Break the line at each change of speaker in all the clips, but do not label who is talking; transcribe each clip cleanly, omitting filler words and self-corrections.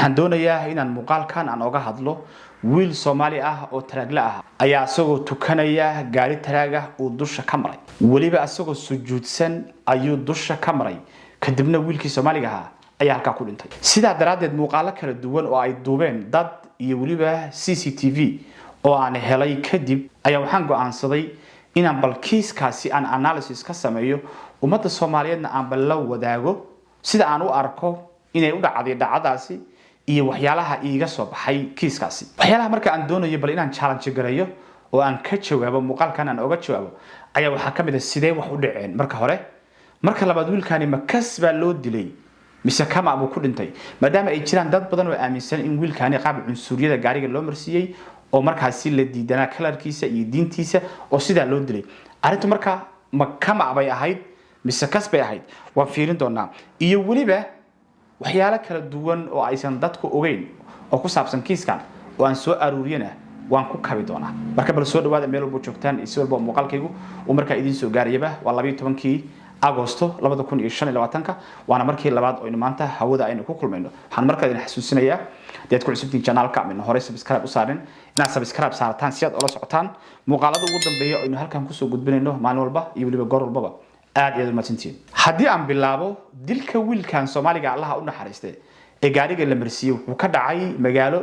waxaan doonayaa inaan muuqaalkan aan oga hadlo wiil Soomaali ah oo taraagla ah ayaa asagoo tukanaya gaari taraaga oo dusha ka maray waliba asagoo sujuudsan ayuu dusha ka maray kadibna wiilkii Soomaaliga ah ayaa halka ku dhintay sida daraadeed muuqaalo kala duwan oo ay duubeen dad iyo waliba CCTV oo aan helay kadib ayaa waxaan go'aansaday inaan balkiiskaasi aan analysis ka sameeyo ummadda Soomaaliyeedna aan bal la wadaago sida aan u arko inay u dhacday dhacdaasi iyo waxyaalaha iiga soo baxay kiiskaasi waxyaalaha marka aan doonayo bal inaan challenge gareeyo oo aan ka jawaabo muuqaalkan aan oga jawaabo ayaa waxa kamid ah sidee wax u dhaceen marka hore marka labaad wiilkani ma kasba loo dilay mise kama abu ku dhintay maadaama ay jiraan dad badan oo aaminsan in wiilkani qaab cunsuriyada gaariga loo marsiiyay oo markaasi la diidanaa kalarkiisa iyo diintiisa oo sida loo dilay arintu marka ma kama abay ahayd mise kasbay ahayd waan fiirin doonaa iyo waliba waxyaalo kala duwan oo aysan dadku ogeyn oo ku saabsan kiiskan oo aan soo aruuriyana waan ku kabi doonaa marka bal soo dhawaada meel walba joogtaan isoo walba muuqaalkaygu oo marka idin soo gaarayba waa 12 Agosto 2025 waana markii labaad oo maanta hawada aynu ku kulmayno waxaan markaa idin xasuusinayaa dad ku cusubtiin channelka min hore subscribe u saarin inaad subscribe saartaan si aad ula socotaan muuqaalada ugu dambeeya oo halkan ku soo gudbinayno maalin walba iyo waliba goor walba aad iyo maadsantiin hadii aan bilaabo dilka wiilkan Soomaaliga Allah u naxariistay ee gaariga la marsiyo wuxuu ka dhacay magaalo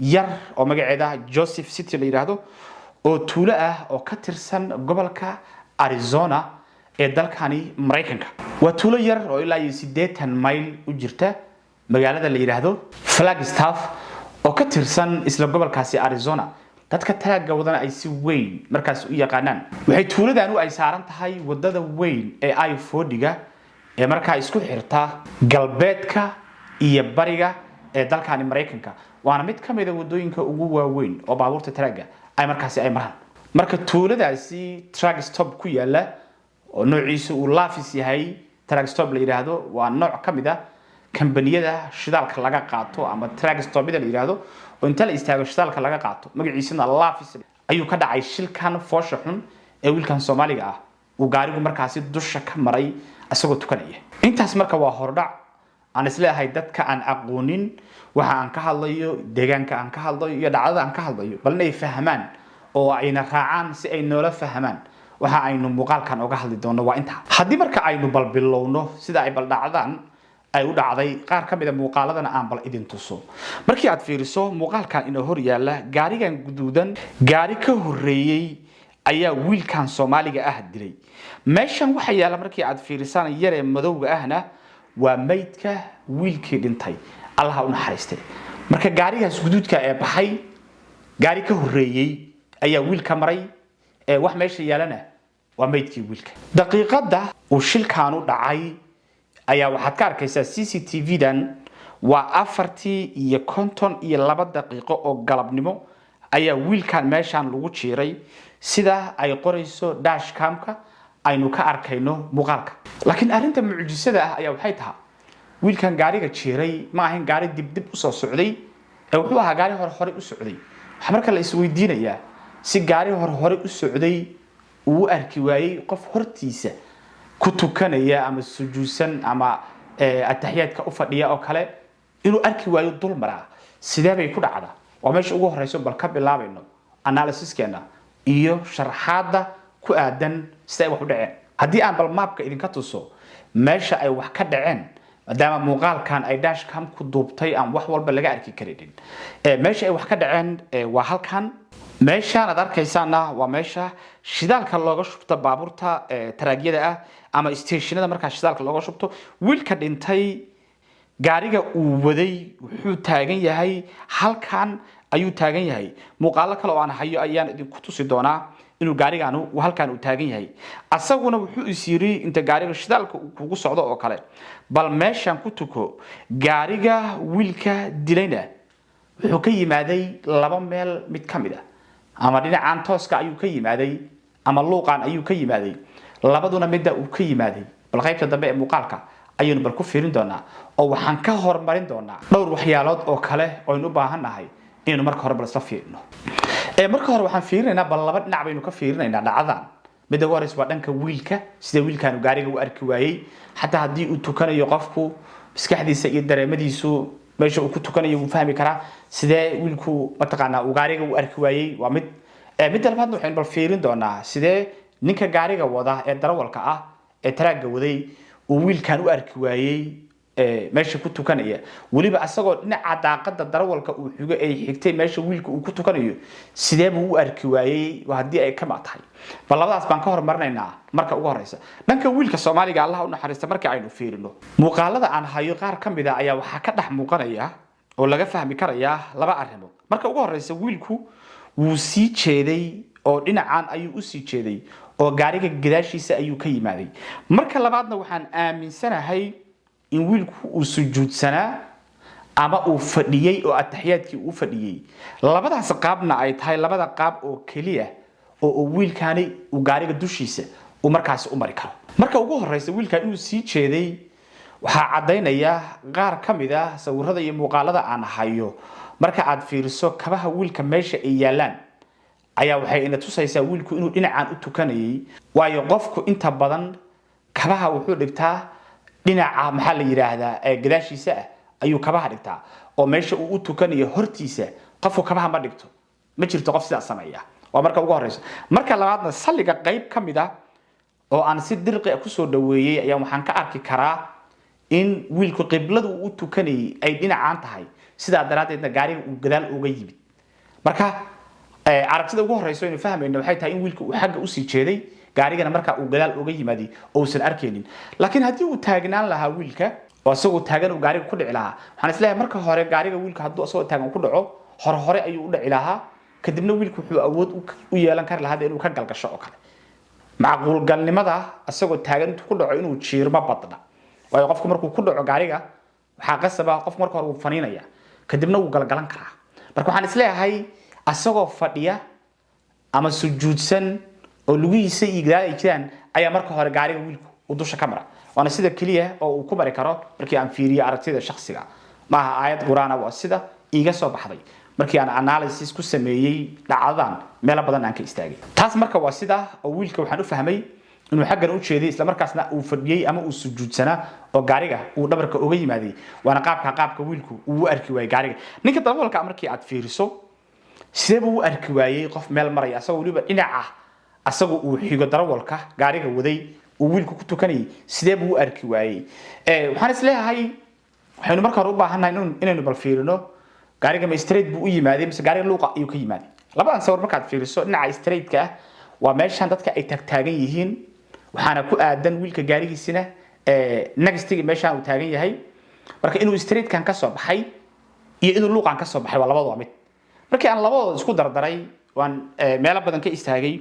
yar oo magaceeda Joseph City la yiraahdo oo tuulo ah oo ka tirsan gobolka Arizona ee dalkani Mareykanka waa tuulo yar oo ilaa 80 mayl u jirta magaalada la yiraahdo Flagstaff oo ka tirsan isla gobolkaasi Arizona dadka taraaga wadana ay si weyn markaas u yaqaanaan waxay tuuladan u ay saaran tahay wadada weyn ee ay foodiga ee markaa isku xirta galbeedka iyo bariga ee dalkani Mareykanka waana mid kamid ah wadooyinka ugu waaweyn oo baabuurta taraaga ay markaas ay maraan marka tuuladaasi truck stop ku yaala oo noociisu uu laafis yahay truck stop la yiraahdo waa nooc kamid ah kambaniyada shidaalka laga qaato ama truck stop-da la yiraahdo oo inta la istaago shidaalka laga qaato magaciisana laafis ayuu ka dhacay shilkan foosha xun ee wiilkan Soomaaliga ah uu gaarigu markaasi dusha ka maray asagoo tukanaya intaas marka waa hordhac aan isleeyahay dadka aan aqoonin waxa aan ka hadlayo deegaanka aan ka hadlayo iyo dhacdada aan ka hadlayo bal inay fahmaan oo ayna raacaan si ay noola fahmaan waxa aynu muuqaalkan oga hadli doono waa inta hadii marka aynu bal bilowno sida ay bal dhacdaan ay u dhacday qaar kamid ah muuqaaladana aan bal idin tuso markii aad fiiriso muuqaalkan inoo hor yaala gaarigan guduudan gaari ka horeeyay ayaa wiilkan Soomaaliga ah dilay meeshan waxa yaala markii aad fiirisaan yare madowga ahna waa meydka wiilkii dhintay Allah u naxariistay marka gaarigaas guduudka ee baxay gaari ka horeeyay ayaa wiilka maray ee wax meesha yaalana waa meydkii wiilka daqiiqada uu shilkan u dhacay ayaa waxaad ka arkaysaa CCTV-dan waa 4:52 daqiiqo oo galabnimo ayaa wiilkan meeshan lagu jiiray sida ay qorayso dashcam-ka aynu ka arkayno muuqaalka laakiin arinta mucjisada ah ayaa waxay tahay wiilkan gaariga jiiray ma ahayn gaari dib u soo socday ee wuxuu ahaa gaari hore u socday waxa marka la isweydiinayaa si gaari hore u socday uu arki waayay qof hortiisa ku tukanaya ama sujuudsan ama ataxiyaadka u fadhiya oo kale inuu arki waayo dul maraa sidee bay ku dhacdaa waa meesha ugu horeyso bal ka bilaabayno analysiskeena iyo sharxaada ku aadan sida wax u dhaceen hadii aan bal mapka idinka tuso meesha ay wax ka dhaceen maadaama muuqaalkan ay dashcam ku duubtay aan wax walba laga arki karin meesha ay wax ka dhaceen waa halkan meeshaan aad arkaysaana waa meesha shidaalka looga shubto baabuurta taraagyada ah ama stationada marka shidaalka looga shubto wiilka dhintay gaariga uu waday wuxuu taagan yahay halkan ayuu taagan yahay muuqaalo kale oo aan hayo ayaan idin ku tusi doonaa inuu gaarigan uu halkan uu taagan yahay asaguna wuxuu isiri inta gaariga shidaalka uu kugu socdo oo kale bal meeshan ku tuko gaariga wiilka dilayna wuxuu ka yimaaday laba meel mid kamid ah ama dhinacaan tooska ayuu ka yimaaday ama luuqan ayuu ka yimaaday labaduna midda uu ka yimaaday bal qaybta dambe ee muuqaalka ayaynu bal ku fiirin doonaa oo waxaan ka hormarin doonaa dhowr waxyaalood oo kale oo aynu u baahanahay inaynu marka hore bal isla fiirino marka hore waxaan fiirinaynaa bal laba dhinac baynu ka fiirinaynaa dhacdadan midda hore waa dhanka wiilka sida wiilkan gaariga u arki waayay hatta hadii uu tukanayo qofku maskaxdiisa iyo dareemadiisu meesha uu ku tukanayo uu fahmi karaa sidee wiilku mataqaana uu gaariga u arki waayay waa mid labaad waxaan bal fiirin doonaa sidee ninka gaariga wada ee darawalka ah ee taraaga waday uu wiilkan u arki waayay meesha ku tukanaya waliba asagoo dhinaca daaqada darawalka uu xigo ay xigtay meesha wiilku uu ku tukanayo sidee buu u arki waayay hadii ay ka tahay bal labadaas baan ka hormarnaynaa marka ugu horeysa dhanka wiilka Soomaaliga Allah u naxariisto markii aynu fiirino muuqaalada aan hayo qaar kamid ah ayaa waxa ka dhax muuqanaya oo laga fahmi karaya laba arrimood marka ugu horeysa wiilku wuu sii jeeday oo dhinacan ayuu u sii jeeday oo gaariga gadaashiisa ayuu ka yimaaday marka labaadna waxaan aaminsanahay in wiilku uu sujuudsanaa ama uu fadhiyay oo ataxiyaadkii uu fadhiyay labadaas qaabna ay tahay labada qaab oo kaliya oo wiilkaani uu gaariga dushiisa uu markaas u mari karo marka ugu horeysa wiilkan inuu sii jeeday waxa cadeynaya qaar kamid ah sawirada iyo muuqaalada aan hayo marka aad fiiriso kabaha wiilka meesha ay yaalaan ayaa waxay ina tusaysaa wiilku inuu dhinacaan u tukanayay waayo qofku inta badan kabaha wuxuu dhigtaa dhinaca maxaa la yiraahdaa ee gadaashiisa ayuu kabaha dhigtaa oo meesha uu u tukanayo hortiisa qofku kabaha ma dhigto ma jirto qof sidaas sameeya waa marka ugu horeysa marka labaadna saliga qayb kamid ah oo aan si dirqi ah ku soo dhaweeyay ayaa waxaan ka arki karaa in wiilku qibladu uu tukanayay ay dhinacaan tahay sida daraadeedna gaariga uu gadaal uga yimid marka aragtida ugu horeyso inuu fahmayno waxay tahay in wiilku uu xagga u sii jeeday gaarigana marka uu gadaal uga yimaadi oo uusan arkeenin laakiin hadii uu taagnaan lahaa wiilka oo asagoo taagan uu gaariga ku dhici lahaa waxaan isleeyahay marka hore gaariga wiilka haduu asagoo taagan ku dhaco hore ayuu u dhici lahaa kadibna wiilku wuxuu awood u yeelan kar lahaa inuu ka galgasho oo kale macquul galnimada asagoo taagan intuu ku dhaco inuu jiirma badna waayo qofku markuu ku dhaco gaariga waxa qasaba qof marka hore uu faniinaya kadibna uu galgalan karaa marka waxaan isleeyahay asagoo fadhiya ama sujuudsan oo lugihiisa igdaay jiraan ayaa marka hore gaariga wiilku uu dusha ka mara waana sida kaliya oo uu ku mari karo markii aan fiiriyo aragtida shakhsiga ma aha aayad quraana waa sida iiga soo baxday markii aan analysis ku sameeyay dhacdadan meel badan aan ka istaagay taas marka waa sida oo wiilka waxaan u fahmay inuu xaggan u jeeday isla markaasna uu fadhiyay ama uu sujuudsanaa oo gaariga uu dhabarka uga yimaaday waana qaabka wiilku uu arki waayay gaariga ninka darawalka markii aad fiiriso sidee buu arki waayay qof meel maraya asagoo waliba dhinaca asagoo uu xigo darawalka gaariga waday uu wiilku ku tukanay sidee buu arki waayay waxaan isleeyahay waxaynu marka hore u baahanahay inaynu bal fiirino gaariga ma straight buu u yimaaday mise gaariga luuqa ayuu ka yimaaday labadan sawir markaad fiiriso dhinaca straight-ka waa meeshan dadka ay taagan yihiin waxaana ku aadan wiilka gaarigiisina nagstiga meeshan uu taagan yahay marka inuu straight-kan ka soo baxay iyo inuu luuqan ka soo baxay waa labadooda mid markii aan labadooda isku dardaray waan meel badan ka istaagay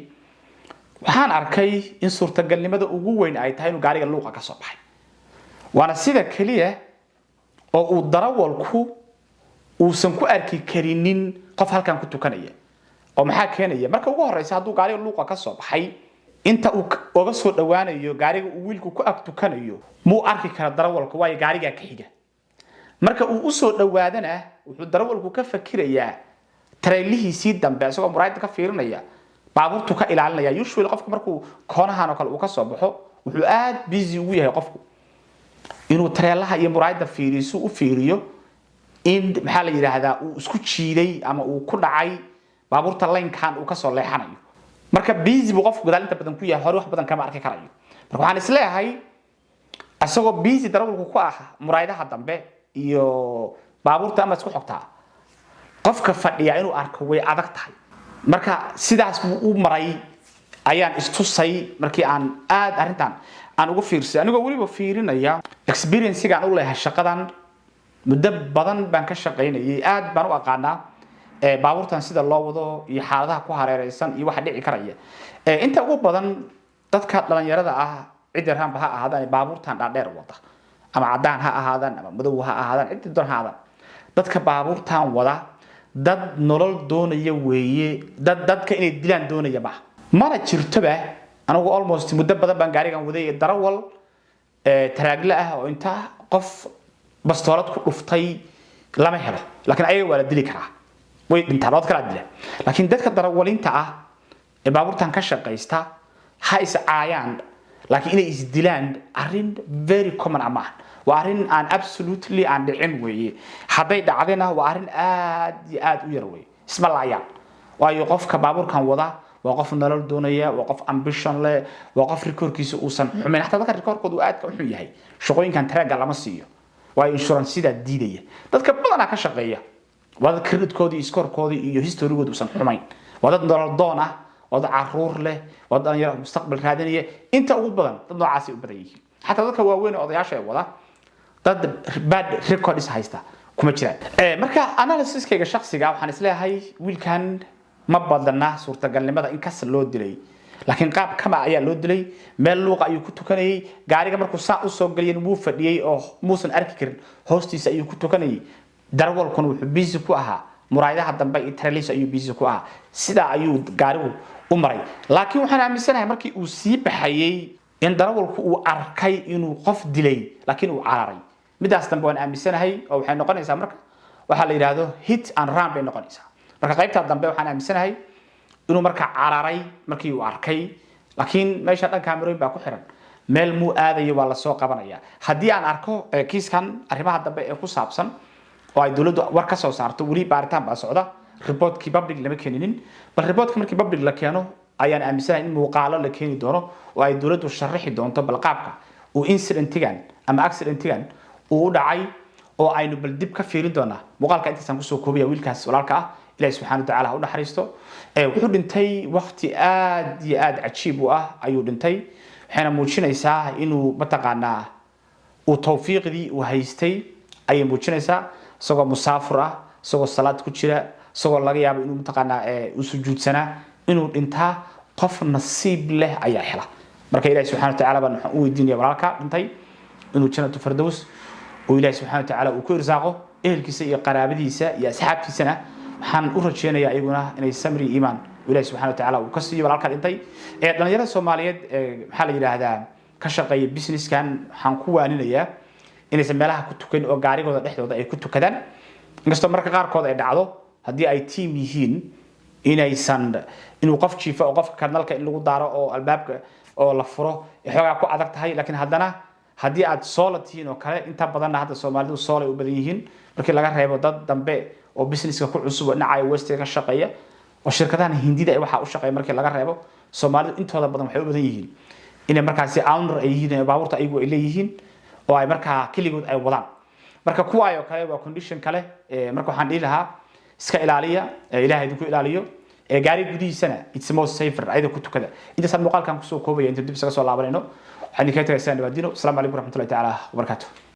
waxaan arkay in suurtagalnimada ugu weyn ay tahay inuu gaariga luuqa ka soo baxay waana sida kaliya oo uu darawalku uusan ku arki karinin qof halkan ku tukanaya oo maxaa keenaya marka ugu horeysa haduu gaariga luuqa ka soo baxay inta uu uga soo dhawaanayo gaariga uu wiilku ku ag tukanayo muu arki kara darawalku way gaariga ka xiga marka uu u soo dhawaadana wuxuu darawalku ka fakirayaa tareelihiisii dambe asagoo muraayada ka fiirinaya baabuurtu ka ilaalinaya usually qofku markuu koonahan oo kale uu ka soo baxo wuxuu aad busy ugu yahay qofku inuu tareelaha iyo muraayada fiiriso u fiiriyo in maxaa la yiraahdaa uu isku jiiday ama uu ku dhacay baabuurta line-kan uu ka soo leexanayo marka busy buu qofku gadaal inta badan ku yahay hore wax badan kama arki karayo marka waxaan isleeyahay asagoo busy darawalku ku ah muraayadaha dambe iyo baabuurta ama isku xogtaa qofka fadhiya inuu arko way adag tahay marka sidaas uu maray ayaan istusay markii aan aad arintan aan ugu fiirsay anigoo waliba fiirinaya experience-ga aan u leeyahay shaqadan muddo badan baan ka shaqeynayay aad baan u aqaanaa baabuurtan sida loo wado iyo xaaladaha ku hareereysan iyo waxa dhici karaya inta ugu badan dadka dhalinyarada ah cid yaraan ha ahaadaan baabuurtan dhaadheer wada ama cadaan ha ahaadaan ama madow ha ahaadaan cid doon ha ahaadaan dadka baabuurtan wada dad nolol doonaya weeye dadka inay dilaan doonaya ma mana jirtoba anigu almost muddo badan baan gaarigan waday darawal taraagla ah oo inta qof bastoolad ku dhuftay lama helo laakiin ayaga waa la dili karaa way dhintaanood kala dila laakiin dadka darawalinta ah ee baabuurtan ka shaqeysta ha is caayaan laakiin inay is dilaan arrin very common ama waa arin aan absolutely aan dhicin weeye haday dhacdina waa arin aad u yar weeye isma laayaan waayo qofka baabuurkan wada waa qof nolol doonaya waa qof ambition leh waa qof rekoorkiisa uu san xumeyn hatta dadka rekoorkoodu aad ka xun yahay shaqooyinkan taraaga lama siiyo waa insurance sida diidaya dadka badan ka shaqeeya wada creditkoodii scorekoodii iyo historygoodu san xumeyn wada nolol doon ah wada caruur leh wada yar mustaqbal raadinaya inta ugu badan dad noocaas u badan yihiin hatta dadka waaweyn odayaasha wada dad bad records haysta kuma jiraan marka analysis-kayga shakhsiga waxaan isleeyahay wiilkan ma badana suurtagalnimada in kas loo dilay laakiin qaab kama ayaa loo dilay meel luuq ayuu ku tukanayay gaariga markuu saa u soo galiyay wuu fadhiyay oo muusan arki karin hoostiisa ayuu ku tukanayay darwalkuna wuxuu busy ku ahaa muraayadaha dambe iyo trailis ayuu busy ku ahaa sida ayuu gaarigu u maray laakiin waxaan aaminsanahay markii uu sii baxayay in darwalku uu arkay inuu qof dilay laakiin uu cararay midaas dambe waan aaminsanahay oo waxay noqonaysaa marka waxa la yiraahdo hit and run bay noqonaysaa marka qaybta dambe waxaan aaminsanahay inuu marka cararay markii uu arkay laakiin meesha dhan kaamirooyin baa ku xiran meel muu aadayo waa la soo qabanaya haddii aan arko kiiskan arrimaha dambe ee ku saabsan oo ay dawladdu war ka soo saarto weli baaritaan baa socda reportkii public lama keeninin bal reportka markii public la keeno ayaan aaminsanahay in muuqaalo la keeni doono oo ay dawladdu sharaxi doonto bal qaabka uu incidentigan ama accidentigan uu dhacay oo aynu bal dib ka fiirin doonaa muuqaalka intaasaan kusoo koobaya wiilkaas walaalka ah ilaahay subxaanahu wa tacaala u naxariisto wuxuu dhintay waqti aad iyo aad cajiib u ah ayuu dhintay waxayna muujinaysaa inuu mataqaanaa uu tawfiiqdii uu haystay ayay muujinaysaa isagoo musaafir ah isagoo salaad ku jira isagoo laga yaabo inuu mataqaanaa uu sujuudsanaa inuu dhintaa qof nasiib leh ayaa hela marka ilaahay subxaanahu wa tacaala baan u weydiinaya walaalka dhintay inuu jannatu firdaws oo ilaahay subxaanahu wa tacaala uu ku irsaaqo ehelkiisa iyo qaraabadiisa iyo asxaabtiisana waxaan u rajeynayaa ayaguna inay samri iimaan ilaahay subxaanahu wa tacaala uu ka siiyo walaalka dhintay dhalinyarada Soomaaliyeed maxaa la yiraahdaa ka shaqeeya businesskan waxaan ku waaninayaa inaysan meelaha ku tukan oo gaarigooda dhexdooda ay ku tukadaan inkastoo marka qaarkood ay dhacdo haddii ay team yihiin inuu qof jiifa oo qofka karnalka in lagu daaro oo albaabka oo la furo xoogaa ku adag tahay laakiin haddana haddii aad solo tihiin oo kale inta badanna hadda Soomaalidu solo u badan yihiin markii laga reebo dad dambe oo businesska ku cusub dhinaca West ka shaqeeya oo shirkadahan Hindida ay waxa u shaqeeya markii laga reebo Soomaalidu intooda badan waxay u badan yihiin inay markaasi owner ay yihiin baabuurta ayagu ay leeyihiin oo ay markaa kaligood ay wadaan marka kuwa ay kale waa condition kale marka waxaan dhihi lahaa iska ilaaliya ilaahay idinku ilaaliyo gaari gudihiisana it's most safer ayda ku tukada inta muuqaalkan ku soo koobaya inta dib isaga soo laabanayno waxaan idinka tagaysaa nabadino assalamu alaykum warahmatullahi ta'ala wabarakatuh